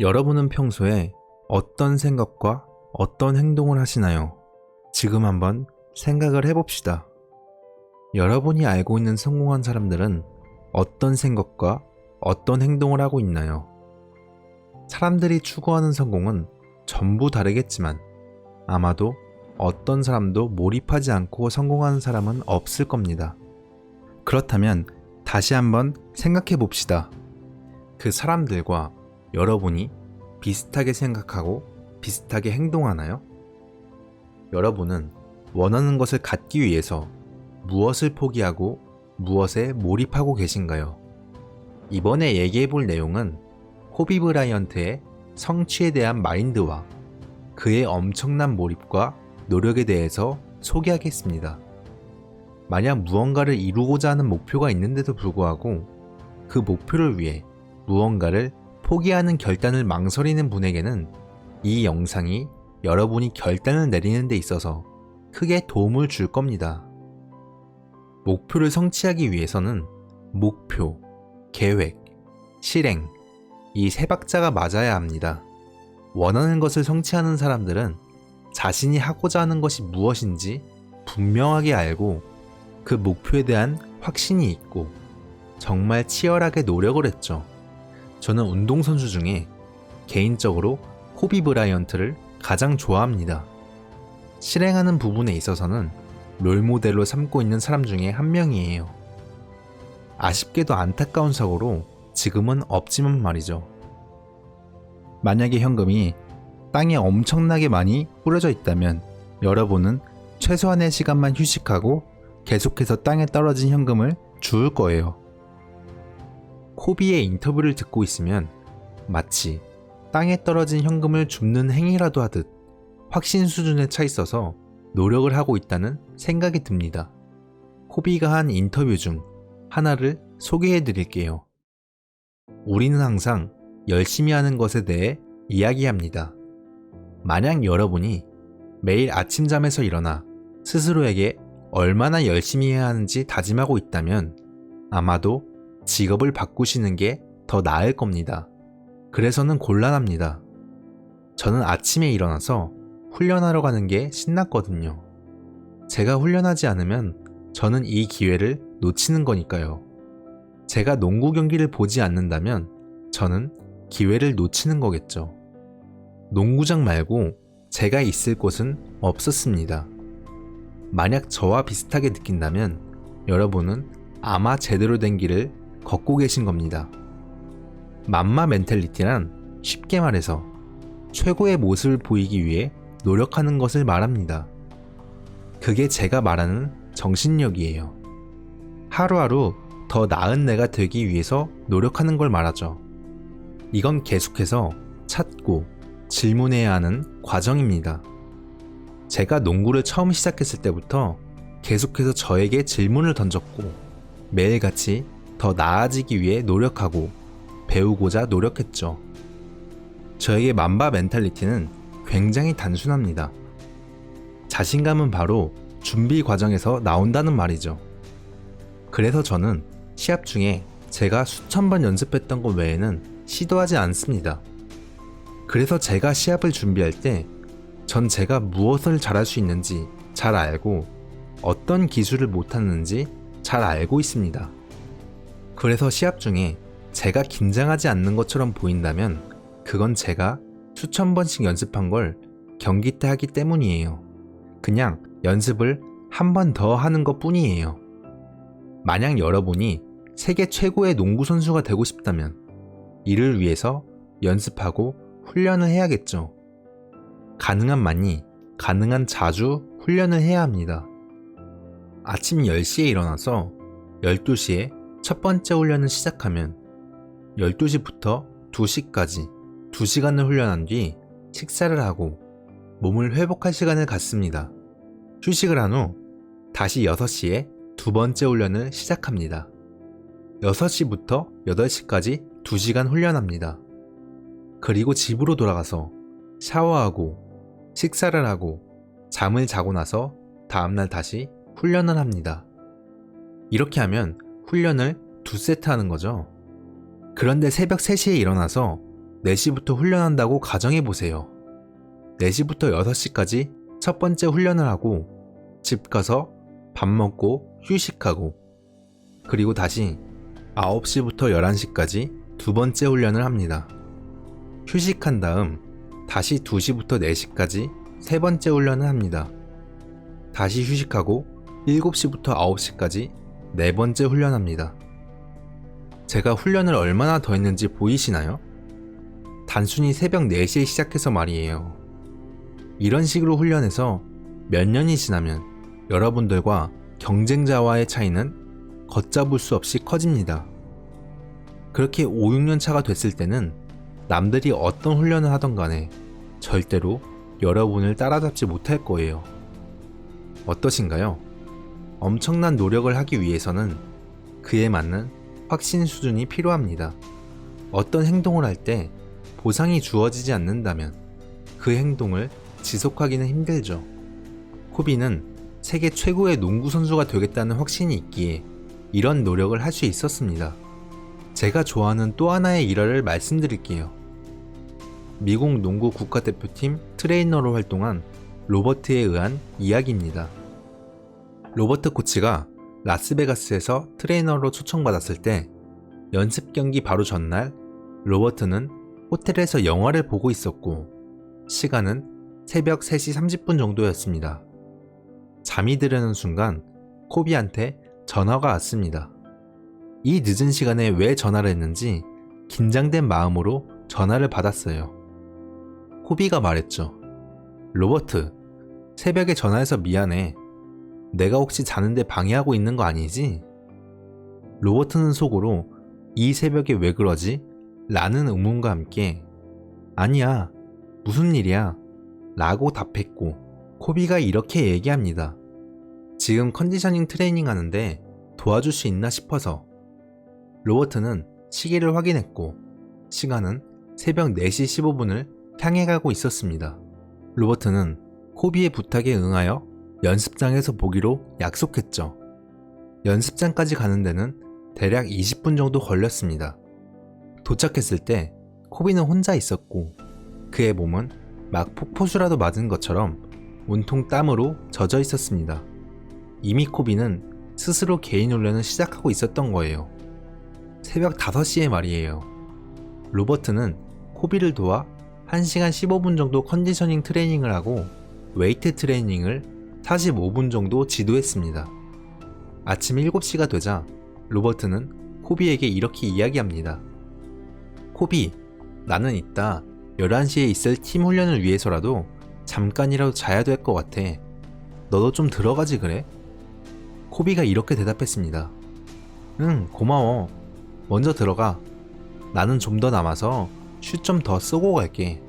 여러분은 평소에 어떤 생각과 어떤 행동을 하시나요? 지금 한번 생각을 해봅시다. 여러분이 알고 있는 성공한 사람들은 어떤 생각과 어떤 행동을 하고 있나요? 사람들이 추구하는 성공은 전부 다르겠지만 아마도 어떤 사람도 몰입하지 않고 성공하는 사람은 없을 겁니다. 그렇다면 다시 한번 생각해 봅시다. 그 사람들과 여러분이 비슷하게 생각하고 비슷하게 행동하나요? 여러분은 원하는 것을 갖기 위해서 무엇을 포기하고 무엇에 몰입하고 계신가요? 이번에 얘기해 볼 내용은 코비 브라이언트의 성취에 대한 마인드와 그의 엄청난 몰입과 노력에 대해서 소개하겠습니다. 만약 무언가를 이루고자 하는 목표가 있는데도 불구하고 그 목표를 위해 무언가를 포기하는 결단을 망설이는 분에게는 이 영상이 여러분이 결단을 내리는 데 있어서 크게 도움을 줄 겁니다. 목표를 성취하기 위해서는 목표, 계획, 실행, 이 세 박자가 맞아야 합니다. 원하는 것을 성취하는 사람들은 자신이 하고자 하는 것이 무엇인지 분명하게 알고 그 목표에 대한 확신이 있고 정말 치열하게 노력을 했죠. 저는 운동선수 중에 개인적으로 코비 브라이언트를 가장 좋아합니다. 실행하는 부분에 있어서는 롤모델로 삼고 있는 사람 중에 한 명이에요. 아쉽게도 안타까운 사고로 지금은 없지만 말이죠. 만약에 현금이 땅에 엄청나게 많이 뿌려져 있다면 여러분은 최소한의 시간만 휴식하고 계속해서 땅에 떨어진 현금을 주울 거예요. 코비의 인터뷰를 듣고 있으면 마치 땅에 떨어진 현금을 줍는 행위라도 하듯 확신 수준에 차 있어서 노력을 하고 있다는 생각이 듭니다. 코비가 한 인터뷰 중 하나를 소개해 드릴게요. 우리는 항상 열심히 하는 것에 대해 이야기합니다. 만약 여러분이 매일 아침잠에서 일어나 스스로에게 얼마나 열심히 해야 하는지 다짐하고 있다면 아마도 직업을 바꾸시는 게 더 나을 겁니다. 그래서는 곤란합니다. 저는 아침에 일어나서 훈련하러 가는 게 신났거든요. 제가 훈련하지 않으면 저는 이 기회를 놓치는 거니까요. 제가 농구 경기를 보지 않는다면 저는 기회를 놓치는 거겠죠. 농구장 말고 제가 있을 곳은 없었습니다. 만약 저와 비슷하게 느낀다면 여러분은 아마 제대로 된 길을 걷고 계신 겁니다. 맘마 멘탈리티란 쉽게 말해서 최고의 모습을 보이기 위해 노력하는 것을 말합니다. 그게 제가 말하는 정신력이에요. 하루하루 더 나은 내가 되기 위해서 노력하는 걸 말하죠. 이건 계속해서 찾고 질문해야 하는 과정입니다. 제가 농구를 처음 시작했을 때부터 계속해서 저에게 질문을 던졌고 매일같이 더 나아지기 위해 노력하고 배우고자 노력했죠. 저에게 맘바 멘탈리티는 굉장히 단순합니다. 자신감은 바로 준비 과정에서 나온다는 말이죠. 그래서 저는 시합 중에 제가 수천 번 연습했던 것 외에는 시도하지 않습니다. 그래서 제가 시합을 준비할 때 전 제가 무엇을 잘할 수 있는지 잘 알고 어떤 기술을 못하는지 잘 알고 있습니다. 그래서 시합 중에 제가 긴장하지 않는 것처럼 보인다면 그건 제가 수천 번씩 연습한 걸 경기 때 하기 때문이에요. 그냥 연습을 한 번 더 하는 것 뿐이에요. 만약 여러분이 세계 최고의 농구 선수가 되고 싶다면 이를 위해서 연습하고 훈련을 해야겠죠. 가능한 많이, 가능한 자주 훈련을 해야 합니다. 아침 10시에 일어나서 12시에 첫 번째 훈련을 시작하면 12시부터 2시까지 2시간을 훈련한 뒤 식사를 하고 몸을 회복할 시간을 갖습니다. 휴식을 한 후 다시 6시에 두 번째 훈련을 시작합니다. 6시부터 8시까지 2시간 훈련합니다. 그리고 집으로 돌아가서 샤워하고 식사를 하고 잠을 자고 나서 다음날 다시 훈련을 합니다. 이렇게 하면 훈련을 2세트 하는 거죠. 그런데 새벽 3시에 일어나서 4시부터 훈련한다고 가정해보세요. 4시부터 6시까지 첫 번째 훈련을 하고 집 가서 밥 먹고 휴식하고 그리고 다시 9시부터 11시까지 두 번째 훈련을 합니다. 휴식한 다음 다시 2시부터 4시까지 세 번째 훈련을 합니다. 다시 휴식하고 7시부터 9시까지 네 번째 훈련합니다. 제가 훈련을 얼마나 더 했는지 보이시나요? 단순히 새벽 4시에 시작해서 말이에요. 이런 식으로 훈련해서 몇 년이 지나면 여러분들과 경쟁자와의 차이는 걷잡을 수 없이 커집니다. 그렇게 5, 6년 차가 됐을 때는 남들이 어떤 훈련을 하던 간에 절대로 여러분을 따라잡지 못할 거예요. 어떠신가요? 엄청난 노력을 하기 위해서는 그에 맞는 확신 수준이 필요합니다. 어떤 행동을 할 때 보상이 주어지지 않는다면 그 행동을 지속하기는 힘들죠. 코비는 세계 최고의 농구 선수가 되겠다는 확신이 있기에 이런 노력을 할 수 있었습니다. 제가 좋아하는 또 하나의 일화를 말씀드릴게요. 미국 농구 국가대표팀 트레이너로 활동한 로버트에 의한 이야기입니다. 로버트 코치가 라스베가스에서 트레이너로 초청받았을 때 연습 경기 바로 전날 로버트는 호텔에서 영화를 보고 있었고 시간은 새벽 3시 30분 정도였습니다. 잠이 들려는 순간 코비한테 전화가 왔습니다. 이 늦은 시간에 왜 전화를 했는지 긴장된 마음으로 전화를 받았어요. 코비가 말했죠. 로버트, 새벽에 전화해서 미안해. 내가 혹시 자는데 방해하고 있는 거 아니지? 로버트는 속으로 이 새벽에 왜 그러지? 라는 의문과 함께 아니야, 무슨 일이야? 라고 답했고 코비가 이렇게 얘기합니다. 지금 컨디셔닝 트레이닝 하는데 도와줄 수 있나 싶어서. 로버트는 시계를 확인했고 시간은 새벽 4시 15분을 향해 가고 있었습니다. 로버트는 코비의 부탁에 응하여 연습장에서 보기로 약속했죠. 연습장까지 가는 데는 대략 20분 정도 걸렸습니다. 도착했을 때 코비는 혼자 있었고 그의 몸은 막 폭포수라도 맞은 것처럼 온통 땀으로 젖어 있었습니다. 이미 코비는 스스로 개인 훈련을 시작하고 있었던 거예요. 새벽 5시에 말이에요. 로버트는 코비를 도와 1시간 15분 정도 컨디셔닝 트레이닝을 하고 웨이트 트레이닝을 45분 정도 지도했습니다. 아침 7시가 되자 로버트는 코비에게 이렇게 이야기합니다. 코비, 나는 이따 11시에 있을 팀 훈련을 위해서라도 잠깐이라도 자야 될 것 같아. 너도 좀 들어가지 그래? 코비가 이렇게 대답했습니다. 응, 고마워. 먼저 들어가. 나는 좀 더 남아서 슛 좀 더 쏘고 갈게.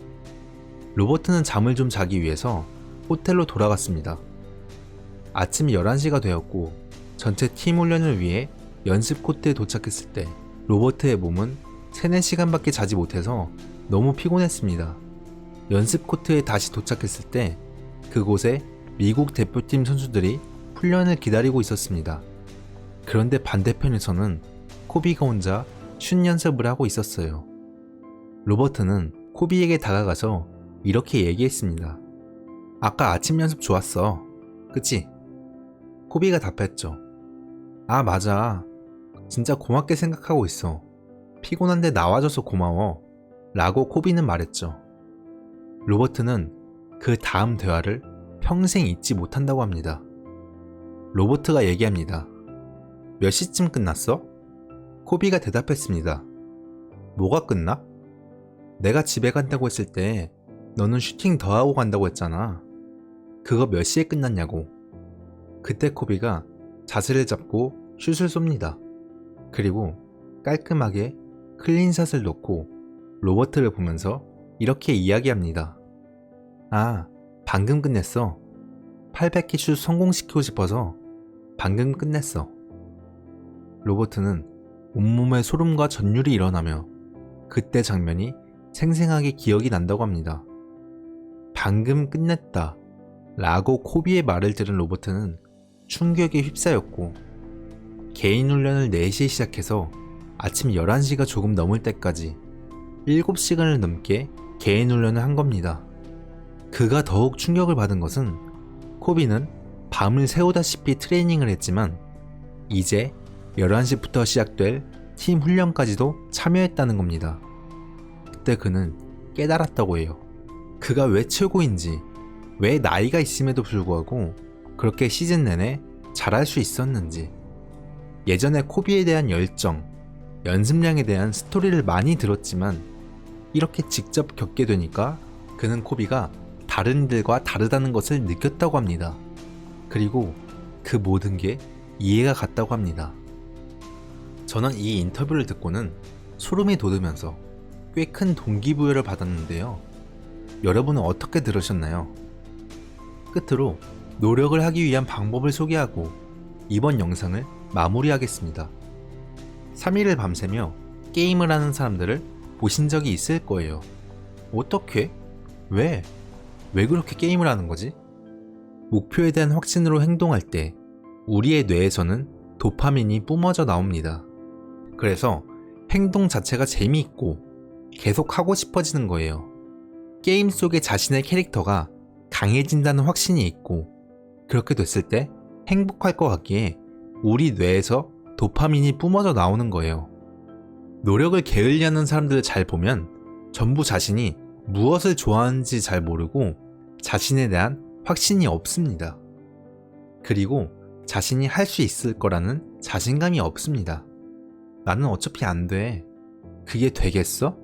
로버트는 잠을 좀 자기 위해서 호텔로 돌아갔습니다. 아침 11시가 되었고 전체 팀 훈련을 위해 연습 코트에 도착했을 때 로버트의 몸은 3, 4시간밖에 자지 못해서 너무 피곤했습니다. 연습 코트에 다시 도착했을 때 그곳에 미국 대표팀 선수들이 훈련을 기다리고 있었습니다. 그런데 반대편에서는 코비가 혼자 슛 연습을 하고 있었어요. 로버트는 코비에게 다가가서 이렇게 얘기했습니다. 아까 아침 연습 좋았어. 그치? 코비가 답했죠. 아, 맞아. 진짜 고맙게 생각하고 있어. 피곤한데 나와줘서 고마워. 라고 코비는 말했죠. 로버트는 그 다음 대화를 평생 잊지 못한다고 합니다. 로버트가 얘기합니다. 몇 시쯤 끝났어? 코비가 대답했습니다. 뭐가 끝나? 내가 집에 간다고 했을 때 너는 슈팅 더 하고 간다고 했잖아. 그거 몇 시에 끝났냐고. 그때 코비가 자세를 잡고 슛을 쏩니다. 그리고 깔끔하게 클린샷을 놓고 로버트를 보면서 이렇게 이야기합니다. 아, 방금 끝냈어. 800개 슛 성공시키고 싶어서 방금 끝냈어. 로버트는 온몸에 소름과 전율이 일어나며 그때 장면이 생생하게 기억이 난다고 합니다. 방금 끝냈다 라고 코비의 말을 들은 로버트는 충격에 휩싸였고 개인 훈련을 4시에 시작해서 아침 11시가 조금 넘을 때까지 7시간을 넘게 개인 훈련을 한 겁니다. 그가 더욱 충격을 받은 것은 코비는 밤을 새우다시피 트레이닝을 했지만 이제 11시부터 시작될 팀 훈련까지도 참여했다는 겁니다. 그때 그는 깨달았다고 해요. 그가 왜 최고인지, 왜 나이가 있음에도 불구하고 그렇게 시즌 내내 잘할 수 있었는지. 예전에 코비에 대한 열정, 연습량에 대한 스토리를 많이 들었지만 이렇게 직접 겪게 되니까 그는 코비가 다른 이들과 다르다는 것을 느꼈다고 합니다. 그리고 그 모든 게 이해가 갔다고 합니다. 저는 이 인터뷰를 듣고는 소름이 돋으면서 꽤 큰 동기부여를 받았는데요. 여러분은 어떻게 들으셨나요? 끝으로 노력을 하기 위한 방법을 소개하고 이번 영상을 마무리하겠습니다. 3일을 밤새며 게임을 하는 사람들을 보신 적이 있을 거예요. 어떻게? 왜? 왜 그렇게 게임을 하는 거지? 목표에 대한 확신으로 행동할 때 우리의 뇌에서는 도파민이 뿜어져 나옵니다. 그래서 행동 자체가 재미있고 계속 하고 싶어지는 거예요. 게임 속의 자신의 캐릭터가 강해진다는 확신이 있고 그렇게 됐을 때 행복할 것 같기에 우리 뇌에서 도파민이 뿜어져 나오는 거예요. 노력을 게을리하는 사람들을 잘 보면 전부 자신이 무엇을 좋아하는지 잘 모르고 자신에 대한 확신이 없습니다. 그리고 자신이 할 수 있을 거라는 자신감이 없습니다. 나는 어차피 안 돼. 그게 되겠어?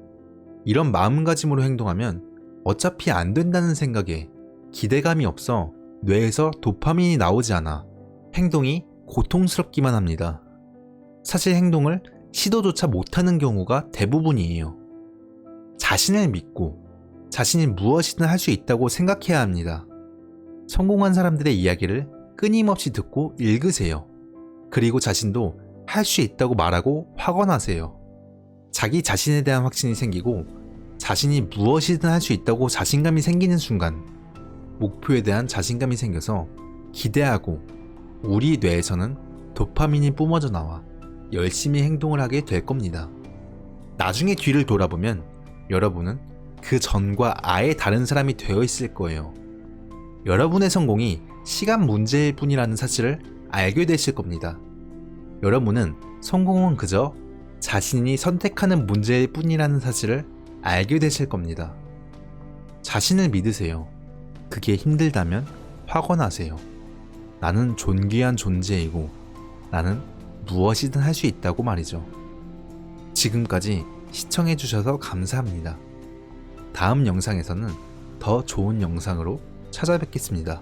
이런 마음가짐으로 행동하면 어차피 안 된다는 생각에 기대감이 없어 뇌에서 도파민이 나오지 않아 행동이 고통스럽기만 합니다. 사실 행동을 시도조차 못하는 경우가 대부분이에요. 자신을 믿고 자신이 무엇이든 할 수 있다고 생각해야 합니다. 성공한 사람들의 이야기를 끊임없이 듣고 읽으세요. 그리고 자신도 할 수 있다고 말하고 확언하세요. 자기 자신에 대한 확신이 생기고 자신이 무엇이든 할 수 있다고 자신감이 생기는 순간 목표에 대한 자신감이 생겨서 기대하고 우리 뇌에서는 도파민이 뿜어져 나와 열심히 행동을 하게 될 겁니다. 나중에 뒤를 돌아보면 여러분은 그 전과 아예 다른 사람이 되어 있을 거예요. 여러분의 성공이 시간 문제일 뿐이라는 사실을 알게 되실 겁니다. 여러분은 성공은 그저 자신이 선택하는 문제일 뿐이라는 사실을 알게 되실 겁니다. 자신을 믿으세요. 그게 힘들다면 확언하세요. 나는 존귀한 존재이고 나는 무엇이든 할 수 있다고 말이죠. 지금까지 시청해주셔서 감사합니다. 다음 영상에서는 더 좋은 영상으로 찾아뵙겠습니다.